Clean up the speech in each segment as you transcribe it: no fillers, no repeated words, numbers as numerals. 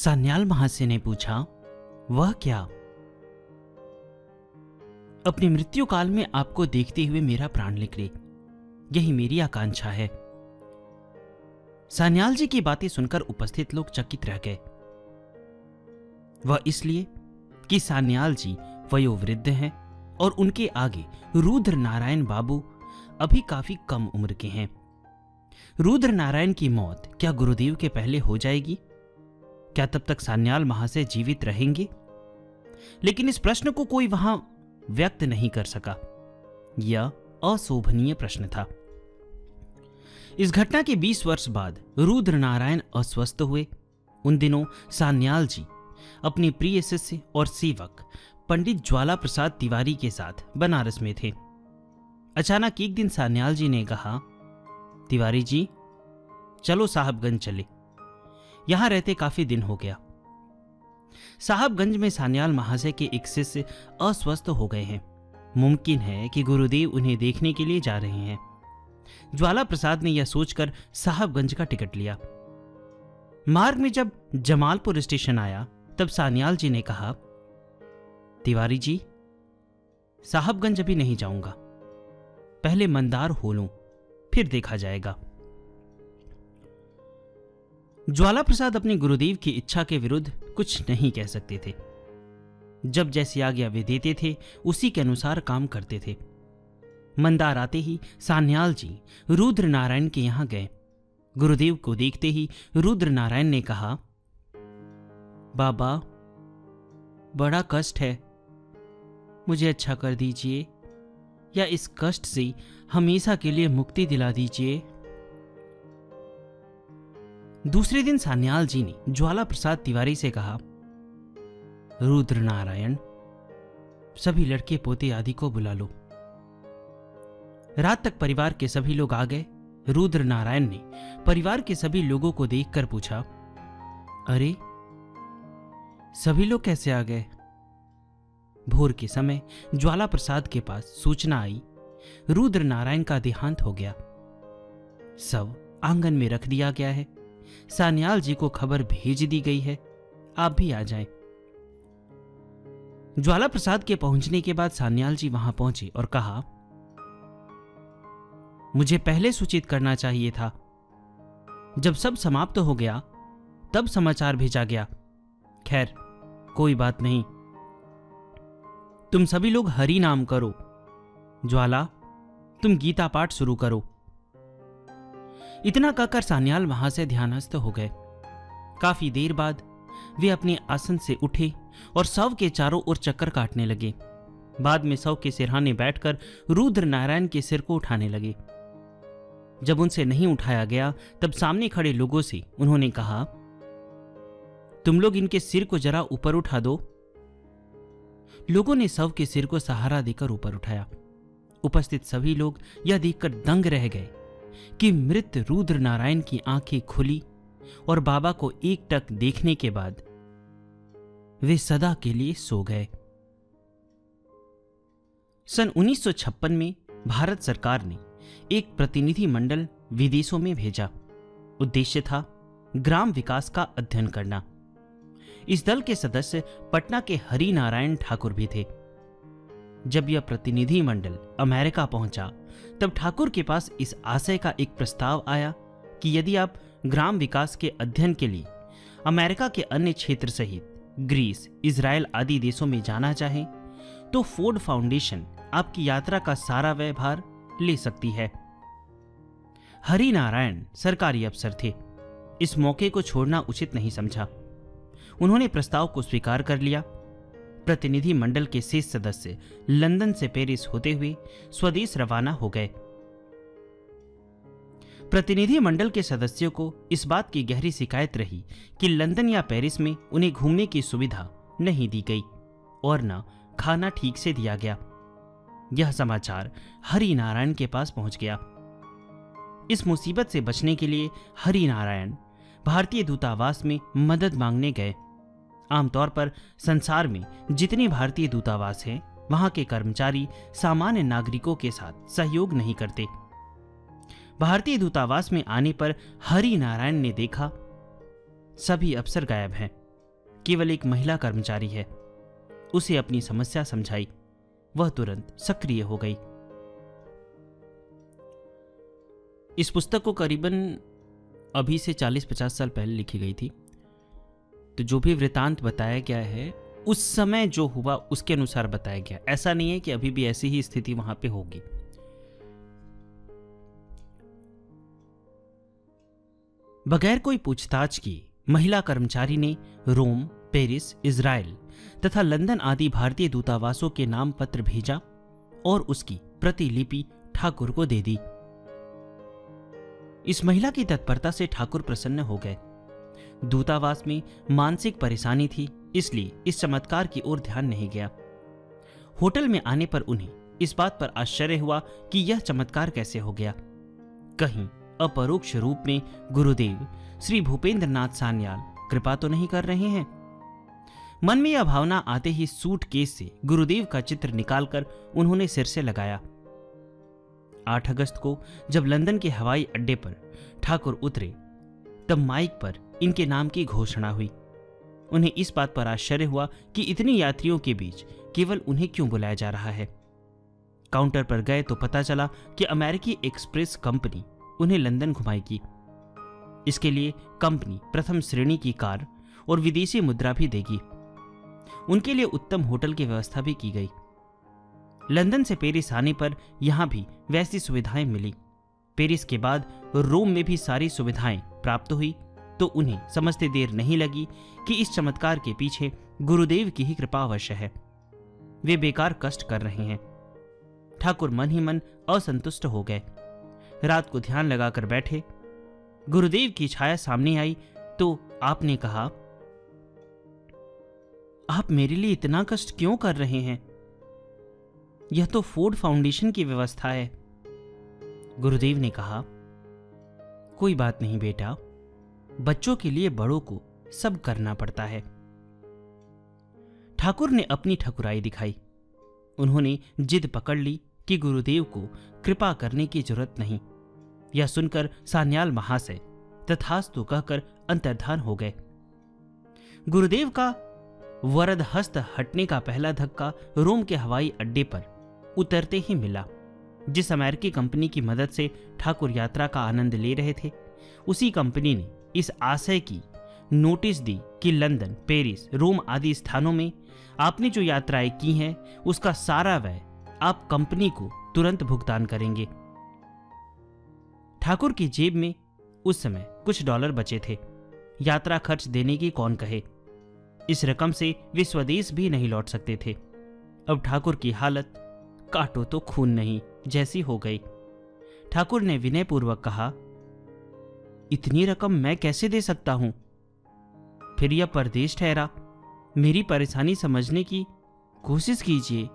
सान्याल महाशय ने पूछा, वह क्या? अपनी मृत्यु काल में आपको देखते हुए मेरा प्राण निकले, यही मेरी आकांक्षा है। सान्याल जी की बातें सुनकर उपस्थित लोग चकित रह गए। वह इसलिए कि सान्याल जी वयोवृद्ध हैं और उनके आगे रुद्र नारायण बाबू अभी काफी कम उम्र के हैं। रुद्र नारायण की मौत क्या गुरुदेव के पहले हो जाएगी? क्या तब तक सान्याल महाशय जीवित रहेंगे? लेकिन इस प्रश्न को कोई वहां व्यक्त नहीं कर सका। यह अशोभनीय प्रश्न था। इस घटना के 20 वर्ष बाद रुद्र नारायण अस्वस्थ हुए। उन दिनों सान्याल जी अपने प्रिय शिष्य और सेवक पंडित ज्वाला प्रसाद तिवारी के साथ बनारस में थे। अचानक एक दिन सान्याल जी ने कहा, तिवारी जी, चलो साहबगंज चले, यहां रहते काफी दिन हो गया। साहबगंज में सान्याल महाशय के एक शिष्य अस्वस्थ हो गए हैं। मुमकिन है कि गुरुदेव उन्हें देखने के लिए जा रहे हैं। ज्वाला प्रसाद ने यह सोचकर साहबगंज का टिकट लिया। मार्ग में जब जमालपुर स्टेशन आया तब सान्याल जी ने कहा, तिवारी जी, साहबगंज अभी नहीं जाऊंगा, पहले मंदार हो लूं, फिर देखा जाएगा। ज्वाला प्रसाद अपने गुरुदेव की इच्छा के विरुद्ध कुछ नहीं कह सकते थे। जब जैसी आज्ञा वे देते थे उसी के अनुसार काम करते थे। मंदार आते ही सान्याल जी रुद्र नारायण के यहां गए। गुरुदेव को देखते ही रुद्र नारायण ने कहा, बाबा, बड़ा कष्ट है, मुझे अच्छा कर दीजिए या इस कष्ट से हमेशा के लिए मुक्ति दिला दीजिए। दूसरे दिन सान्याल जी ने ज्वाला प्रसाद तिवारी से कहा, रुद्र नारायण, सभी लड़के पोते आदि को बुला लो। रात तक परिवार के सभी लोग आ गए। रुद्र नारायण ने परिवार के सभी लोगों को देखकर पूछा, अरे, सभी लोग कैसे आ गए? भोर के समय ज्वाला प्रसाद के पास सूचना आई, रुद्र नारायण का देहांत हो गया। सब आंगन में रख दिया गया है। सान्याल जी को खबर भेज दी गई है, आप भी आ जाएं। ज्वाला प्रसाद के पहुंचने के बाद सान्याल जी वहां पहुंचे और कहा, मुझे पहले सूचित करना चाहिए था। जब सब समाप्त हो गया तब समाचार भेजा गया। खैर, कोई बात नहीं, तुम सभी लोग हरि नाम करो। ज्वाला, तुम गीता पाठ शुरू करो। इतना कहकर सान्याल वहां से ध्यानस्थ हो गए। काफी देर बाद वे अपने आसन से उठे और शव के चारों ओर चक्कर काटने लगे। बाद में शव के सिरहाने बैठकर रुद्र नारायण के सिर को उठाने लगे। जब उनसे नहीं उठाया गया तब सामने खड़े लोगों से उन्होंने कहा, तुम लोग इनके सिर को जरा ऊपर उठा दो। लोगों ने शव के सिर को सहारा देकर ऊपर उठाया। उपस्थित सभी लोग यह देखकर दंग रह गए कि मृत रुद्र नारायण की आंखें खुली और बाबा को एकटक देखने के बाद वे सदा के लिए सो गए। सन 1956 में भारत सरकार ने एक प्रतिनिधि मंडल विदेशों में भेजा। उद्देश्य था ग्राम विकास का अध्ययन करना। इस दल के सदस्य पटना के हरि नारायण ठाकुर भी थे। जब यह प्रतिनिधि मंडल अमेरिका पहुंचा तब ठाकुर के पास इस आशय का एक प्रस्ताव आया कि यदि आप ग्राम विकास के अध्ययन के लिए अमेरिका के अन्य क्षेत्र सहित ग्रीस, इजराइल आदि देशों में जाना चाहें तो फोर्ड फाउंडेशन आपकी यात्रा का सारा व्ययभार ले सकती है। हरि नारायण सरकारी अफसर थे। इस मौके को छोड़ना उचित नहीं समझा। उन्होंने प्रस्ताव को स्वीकार कर लिया। प्रतिनिधि मंडल के शेष सदस्य लंदन से पेरिस होते हुए स्वदेश रवाना हो गए। प्रतिनिधि मंडल के सदस्यों को इस बात की गहरी शिकायत रही कि लंदन या पेरिस में उन्हें घूमने की सुविधा नहीं दी गई और न खाना ठीक से दिया गया। यह समाचार हरि नारायण के पास पहुंच गया। इस मुसीबत से बचने के लिए हरि नारायण भारतीय दूतावास में मदद मांगने गए। आमतौर पर संसार में जितने भारतीय दूतावास हैं, वहां के कर्मचारी सामान्य नागरिकों के साथ सहयोग नहीं करते। भारतीय दूतावास में आने पर हरि नारायण ने देखा सभी अफसर गायब हैं। केवल एक महिला कर्मचारी है। उसे अपनी समस्या समझाई, वह तुरंत सक्रिय हो गई। इस पुस्तक को करीबन अभी से 40-50 साल पहले लिखी गई थी। तो जो भी वृतांत बताया गया है उस समय जो हुआ उसके अनुसार बताया गया। ऐसा नहीं है कि अभी भी ऐसी ही स्थिति वहां पे होगी। बगैर कोई पूछताछ की महिला कर्मचारी ने रोम, पेरिस, इजराइल तथा लंदन आदि भारतीय दूतावासों के नाम पत्र भेजा और उसकी प्रतिलिपि ठाकुर को दे दी। इस महिला की तत्परता से ठाकुर प्रसन्न हो गए। दूतावास में मानसिक परेशानी थी, इसलिए इस चमत्कार की ओर ध्यान नहीं गया। होटल में आने पर उन्हें इस बात पर आश्चर्य हुआ कि यह चमत्कार कैसे हो गया। कहीं अपरोक्ष रूप में गुरुदेव श्री भूपेंद्र नाथ सान्याल कृपा तो नहीं कर रहे हैं। मन में यह भावना आते ही सूटकेस से गुरुदेव का चित्र निकालकर उन्होंने सिर से लगाया। 8 अगस्त को जब लंदन के हवाई अड्डे पर ठाकुर उतरे तब माइक पर इनके नाम की घोषणा हुई। उन्हें इस बात पर आश्चर्य हुआ कि इतने यात्रियों के बीच केवल उन्हें क्यों बुलाया जा रहा है। काउंटर पर गए तो पता चला कि अमेरिकी एक्सप्रेस कंपनी उन्हें लंदन घुमाएगी। इसके लिए कंपनी प्रथम श्रेणी की कार और विदेशी मुद्रा भी देगी। उनके लिए उत्तम होटल की व्यवस्था भी की गई। लंदन से पेरिस आने पर यहां भी वैसी सुविधाएं मिली। पेरिस के बाद रोम में भी सारी सुविधाएं प्राप्त हुई तो उन्हें समझते देर नहीं लगी कि इस चमत्कार के पीछे गुरुदेव की ही कृपा अवश्य है। वे बेकार कष्ट कर रहे हैं। ठाकुर मन ही मन असंतुष्ट हो गए। रात को ध्यान लगाकर बैठे। गुरुदेव की छाया सामने आई तो आपने कहा, आप मेरे लिए इतना कष्ट क्यों कर रहे हैं? यह तो फोर्ड फाउंडेशन की व्यवस्था है। गुरुदेव ने कहा, कोई बात नहीं बेटा, बच्चों के लिए बड़ों को सब करना पड़ता है। ठाकुर ने अपनी ठकुराई दिखाई। उन्होंने जिद पकड़ ली कि गुरुदेव को कृपा करने की जरूरत नहीं। यह सुनकर सान्याल महाशय तथास्तु कहकर अंतर्धान हो गए। गुरुदेव का वरद हस्त हटने का पहला धक्का रोम के हवाई अड्डे पर उतरते ही मिला। जिस अमेरिकी कंपनी की मदद से ठाकुर यात्रा का आनंद ले रहे थे, उसी कंपनी ने इस आशय की नोटिस दी कि लंदन, पेरिस, रोम आदि स्थानों में आपने जो यात्राएं की हैं उसका सारा व्यय आप कंपनी को तुरंत भुगतान करेंगे। ठाकुर की जेब में उस समय कुछ डॉलर बचे थे। यात्रा खर्च देने की कौन कहे। इस रकम से वे स्वदेश भी नहीं लौट सकते थे। अब ठाकुर की हालत काटो तो खून नहीं जैसी हो गई। ठाकुर ने विनयपूर्वक कहा, इतनी रकम मैं कैसे दे सकता हूं? फिर यह परदेश ठहरा। मेरी परेशानी समझने की कोशिश कीजिए।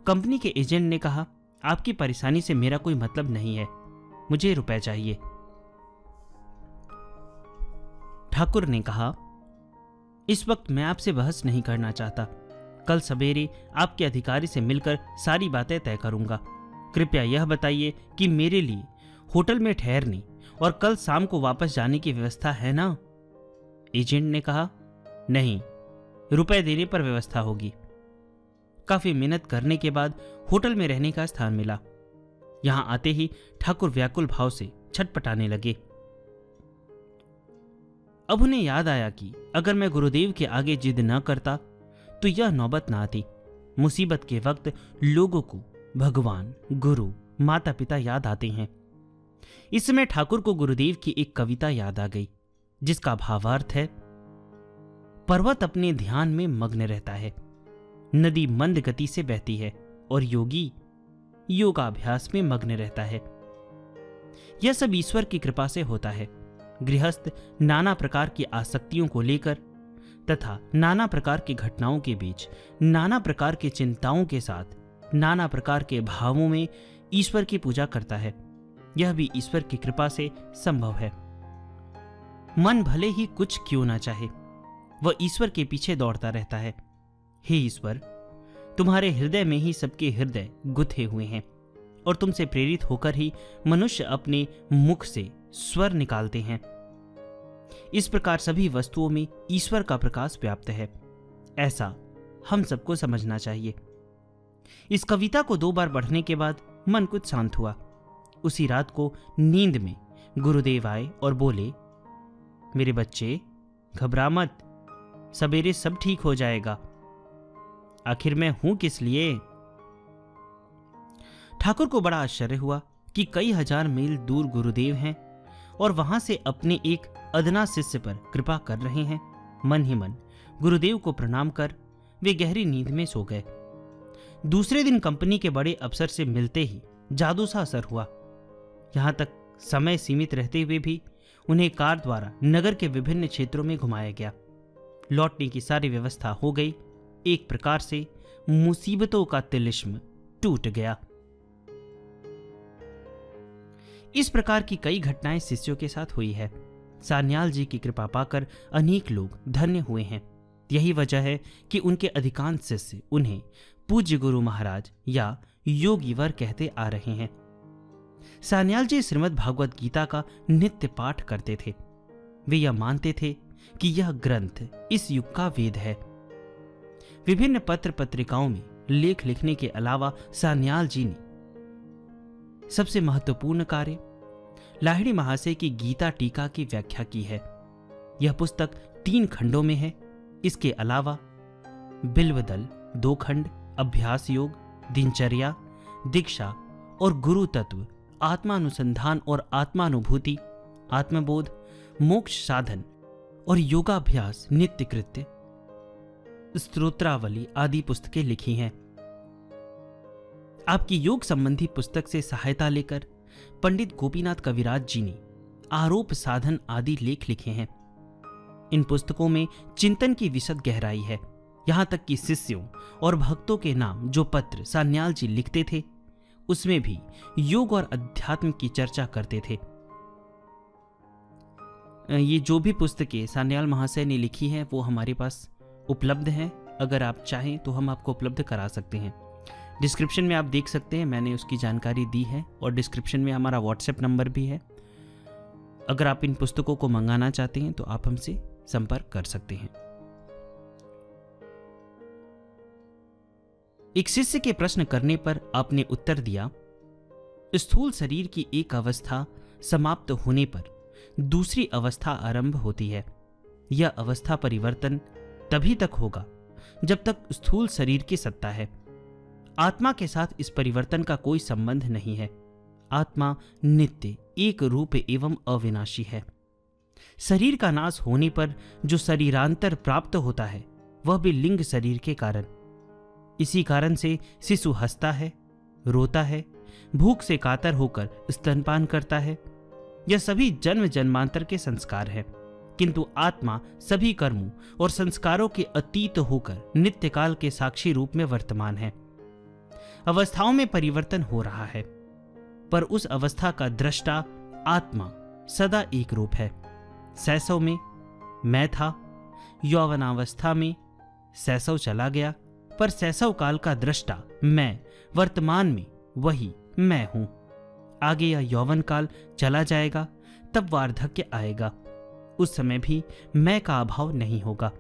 कंपनी के एजेंट ने कहा, आपकी परेशानी से मेरा कोई मतलब नहीं है, मुझे रुपए चाहिए। ठाकुर ने कहा, इस वक्त मैं आपसे बहस नहीं करना चाहता। कल सवेरे आपके अधिकारी से मिलकर सारी बातें तय करूंगा। कृपया यह बताइए कि मेरे लिए होटल में ठहरने और कल शाम को वापस जाने की व्यवस्था है ना? एजेंट ने कहा, नहीं, रुपए देने पर व्यवस्था होगी। काफी मेहनत करने के बाद होटल में रहने का स्थान मिला। यहां आते ही ठाकुर व्याकुल भाव से छटपटाने लगे। अब उन्हें याद आया कि अगर मैं गुरुदेव के आगे जिद न करता तो यह नौबत न आती। मुसीबत के वक्त लोगों को भगवान, गुरु, माता पिता याद आते हैं। इस समय ठाकुर को गुरुदेव की एक कविता याद आ गई, जिसका भावार्थ है, पर्वत अपने ध्यान में मग्न रहता है, नदी मंद गति से बहती है और योगी योगाभ्यास में मग्न रहता है। यह सब ईश्वर की कृपा से होता है। गृहस्थ नाना प्रकार की आसक्तियों को लेकर तथा नाना प्रकार की घटनाओं के बीच नाना प्रकार की चिंताओं के साथ नाना प्रकार के भावों में ईश्वर की पूजा करता है। यह भी ईश्वर की कृपा से संभव है। मन भले ही कुछ क्यों ना चाहे, वह ईश्वर के पीछे दौड़ता रहता है। हे ईश्वर, तुम्हारे हृदय में ही सबके हृदय गुथे हुए हैं और तुमसे प्रेरित होकर ही मनुष्य अपने मुख से स्वर निकालते हैं। इस प्रकार सभी वस्तुओं में ईश्वर का प्रकाश व्याप्त है, ऐसा हम सबको समझना चाहिए। इस कविता को 2 बार पढ़ने के बाद मन कुछ शांत हुआ। उसी रात को नींद में गुरुदेव आए और बोले, मेरे बच्चे घबरा मत, सवेरे सब ठीक हो जाएगा। आखिर मैं हूं किस लिए? ठाकुर को बड़ा आश्चर्य हुआ कि कई हजार मील दूर गुरुदेव हैं और वहां से अपने एक अदना शिष्य पर कृपा कर रहे हैं। मन ही मन गुरुदेव को प्रणाम कर वे गहरी नींद में सो गए। दूसरे दिन कंपनी के बड़े अफसर से मिलते ही जादू सा असर हुआ। यहां तक समय सीमित रहते हुए भी उन्हें कार द्वारा नगर के विभिन्न क्षेत्रों में घुमाया गया। लौटने की सारी व्यवस्था हो गई। एक प्रकार से मुसीबतों का तिलिस्म टूट गया। इस प्रकार की कई घटनाएं शिष्यों के साथ हुई है। सान्याल जी की कृपा पाकर अनेक लोग धन्य हुए हैं। यही वजह है कि उनके अधिकांश शिष्य उन्हें पूज्य गुरु महाराज या योगीवर कहते आ रहे हैं। सान्याल जी श्रीमद् भागवत गीता का नित्य पाठ करते थे। वे यह मानते थे कि यह ग्रंथ इस युग का वेद है। विभिन्न पत्र पत्रिकाओं में लेख लिखने के अलावा सान्याल जी ने सबसे महत्वपूर्ण कार्य लाहिड़ी महाशय की गीता टीका की व्याख्या की है। यह पुस्तक 3 खंडों में है। इसके अलावा बिल्वदल 2 खंड, अभ्यास योग, दिनचर्या, दीक्षा और गुरु तत्व, आत्मानुसंधान और आत्मानुभूति, आत्मबोध, मोक्ष साधन और योगाभ्यास, नित्य कृत्य, स्तोत्रावली आदि पुस्तकें लिखी हैं। आपकी योग संबंधी पुस्तक से सहायता लेकर पंडित गोपीनाथ कविराज जी ने आरोप साधन आदि लेख लिखे हैं। इन पुस्तकों में चिंतन की विशद गहराई है। यहां तक कि शिष्यों और भक्तों के नाम जो पत्र सान्याल जी लिखते थे, उसमें भी योग और अध्यात्म की चर्चा करते थे। ये जो भी पुस्तकें सान्याल महाशय ने लिखी हैं वो हमारे पास उपलब्ध हैं। अगर आप चाहें तो हम आपको उपलब्ध करा सकते हैं। डिस्क्रिप्शन में आप देख सकते हैं, मैंने उसकी जानकारी दी है और डिस्क्रिप्शन में हमारा व्हाट्सएप नंबर भी है। अगर आप इन पुस्तकों को मंगाना चाहते हैं तो आप हमसे संपर्क कर सकते हैं। एक शिष्य के प्रश्न करने पर आपने उत्तर दिया, स्थूल शरीर की एक अवस्था समाप्त होने पर दूसरी अवस्था आरंभ होती है। यह अवस्था परिवर्तन तभी तक होगा जब तक स्थूल शरीर की सत्ता है। आत्मा के साथ इस परिवर्तन का कोई संबंध नहीं है। आत्मा नित्य, एक रूप एवं अविनाशी है। शरीर का नाश होने पर जो शरीरांतर प्राप्त होता है वह भी लिंग शरीर के कारण। इसी कारण से शिशु हंसता है, रोता है, भूख से कातर होकर स्तनपान करता है। यह सभी जन्म जन्मांतर के संस्कार है, किंतु आत्मा सभी कर्मों और संस्कारों के अतीत होकर नित्यकाल के साक्षी रूप में वर्तमान है। अवस्थाओं में परिवर्तन हो रहा है, पर उस अवस्था का दृष्टा आत्मा सदा एक रूप है। शैशव में मैं था, यौवनावस्था में शैशव चला गया, पर शैशव काल का दृष्टा मैं वर्तमान में वही मैं हूं। आगे यह यौवन काल चला जाएगा, तब वार्धक्य आएगा। उस समय भी मैं का अभाव नहीं होगा।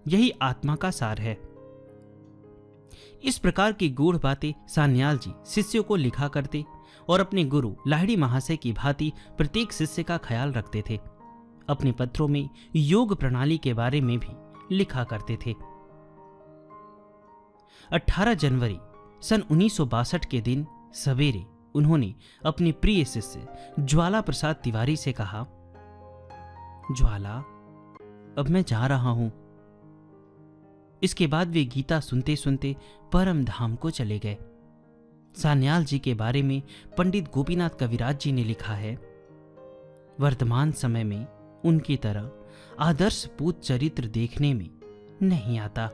यही आत्मा का सार है। इस प्रकार की गूढ़ बातें सान्याल जी शिष्यों को लिखा करते और अपने गुरु लाहिड़ी महाशय की भांति प्रत्येक शिष्य का ख्याल रखते थे। अपने पत्रों में योग प्रणाली के बारे में भी लिखा करते थे। 18 जनवरी सन 1962 के दिन सवेरे उन्होंने अपने प्रिय शिष्य ज्वाला प्रसाद तिवारी से कहा, ज्वाला, अब मैं जा रहा हूं। इसके बाद वे गीता सुनते सुनते परम धाम को चले गए। सान्याल जी के बारे में पंडित गोपीनाथ कविराज जी ने लिखा है, वर्तमान समय में उनकी तरह आदर्श पूत चरित्र देखने में नहीं आता।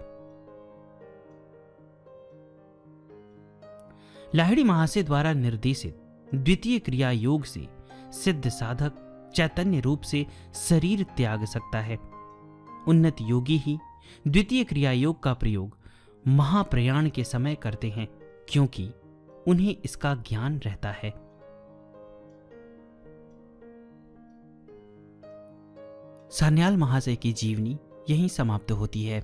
लाहिड़ी महाशय द्वारा निर्देशित द्वितीय क्रिया योग से सिद्ध साधक चैतन्य रूप से शरीर त्याग सकता है। उन्नत योगी ही द्वितीय क्रिया योग का प्रयोग महाप्रयाण के समय करते हैं, क्योंकि उन्हें इसका ज्ञान रहता है। सान्याल महाशय की जीवनी यहीं समाप्त होती है।